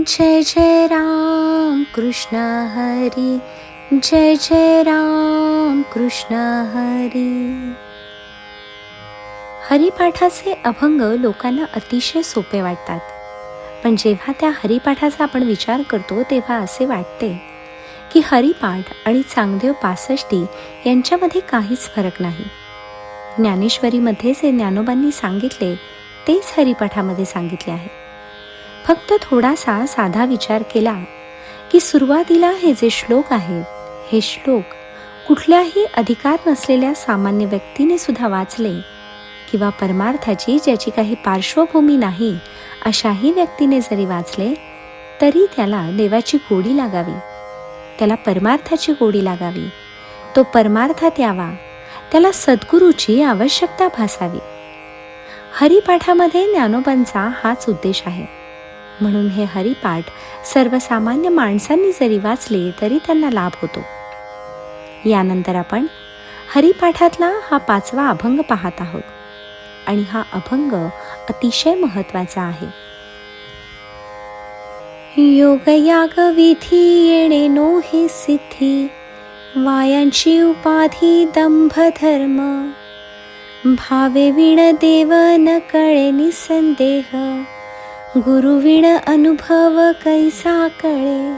जय जय राम कृष्ण हरी, जय जय राम कृष्ण हरी. हरिपाठाचे अभंग लोकांना अतिशय सोपे वाटतात, पण जेव्हा त्या हरिपाठाचा आपण विचार करतो तेव्हा असे वाटते की हरिपाठ आणि चांगदेव पासष्टी यांच्यामध्ये काहीच फरक नाही. ज्ञानेश्वरीमध्ये जे ज्ञानोबांनी सांगितले तेच हरिपाठामध्ये सांगितले आहे. फक्त थोडासा साधा विचार केला की सुरुवातीला हे जे श्लोक आहेत, हे श्लोक कुठल्याही अधिकार नसलेल्या सामान्य व्यक्तीने सुद्धा वाचले किंवा परमार्थाची ज्याची काही पार्श्वभूमी नाही अशाही व्यक्तीने जरी वाचले तरी त्याला देवाची गोडी लागावी, त्याला परमार्थाची गोडी लागावी, तो परमार्थात यावा, त्याला सद्गुरूची आवश्यकता भासावी. हरिपाठामध्ये ज्ञानोबांचा हाच उद्देश आहे. म्हणून हे हरिपाठ सर्वसामान्य माणसांनी जरी वाचले तरी त्यांना लाभ होतो. यानंतर आपण हरिपाठातला हा 5वा अभंग पाहत आहोत आणि हा अभंग अतिशय महत्त्वाचा आहे. योग याग विधी येणे नोही सिद्धी, वायांची उपाधी दंभ धर्म, भावे विण देव न कळे निसंदेह, गुरुविण अनुभव कैसा कळे,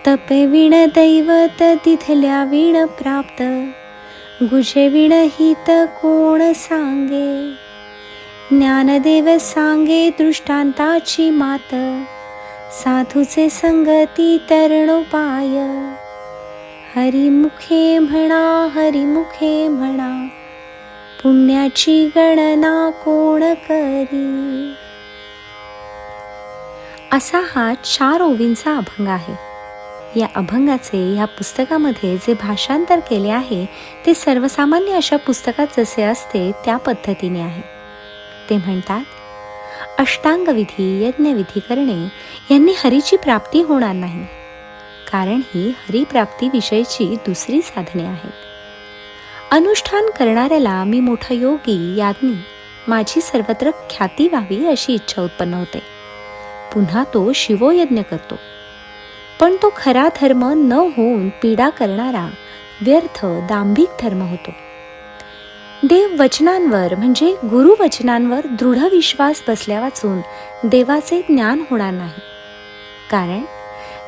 तपे विण दैवत तिथल्या विण प्राप्त, गुजे विण हित कोण सांगे, ज्ञानदेव सांगे दृष्टांताची मात, साधूचे संगती तरणोपाय, हरिमुखे म्हणा हरिमुखे म्हणा, पुण्याची गणना कोण करी. असा हा 4 ओवींचा अभंग आहे. या अभंगाचे या पुस्तकामध्ये जे भाषांतर केले आहे ते सर्वसामान्य अशा पुस्तकात जसे असते त्या पद्धतीने आहे. ते म्हणतात, अष्टांगविधी यज्ञविधी करणे यांनी हरीची प्राप्ती होणार नाही, कारण ही हरिप्राप्तीविषयीची दुसरी साधने आहेत. अनुष्ठान करणाऱ्याला मी मोठा योगी याज्ञी, माझी सर्वत्र ख्याती व्हावी अशी इच्छा उत्पन्न होते. पुन्हा तो शिवयज्ञ करतो, पण तो खरा धर्म न होऊन पीडा करणारा व्यर्थ दांभिक धर्म होतो. देव वचनांवर म्हणजे गुरुवचनांवर दृढ विश्वास बसल्या वाचून देवाचे ज्ञान होणार नाही, कारण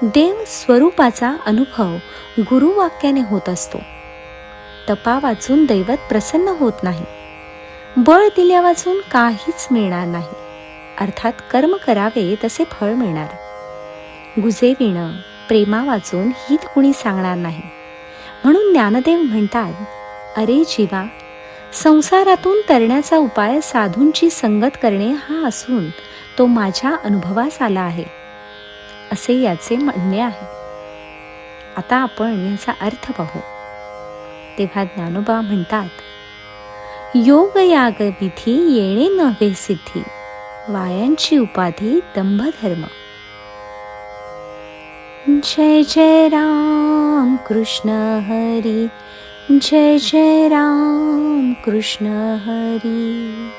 देव स्वरूपाचा अनुभव गुरुवाक्याने होत असतो. तपा वाचून दैवत प्रसन्न होत नाही, बळ दिल्या वाचून काहीच मिळणार नाही, अर्थात कर्म करावे तसे फळ मिळणार. गुजेविण प्रेमा वाचून हित कुणी सांगणार नाही. म्हणून ज्ञानदेव म्हणतात, अरे जीवा, संसारातून तरण्याचा उपाय साधूंची संगत करणे हा असून तो माझ्या अनुभवास आला आहे, असे याचे म्हणणे आहे. आता आपण याचा अर्थ पाहू. तेव्हा ज्ञानोबा म्हणतात, योग याग विधी येणे नव्हे सिद्धी, वायांची उपाधी दंभ धर्म. जय जय राम कृष्ण हरी, जय जय राम कृष्ण हरी.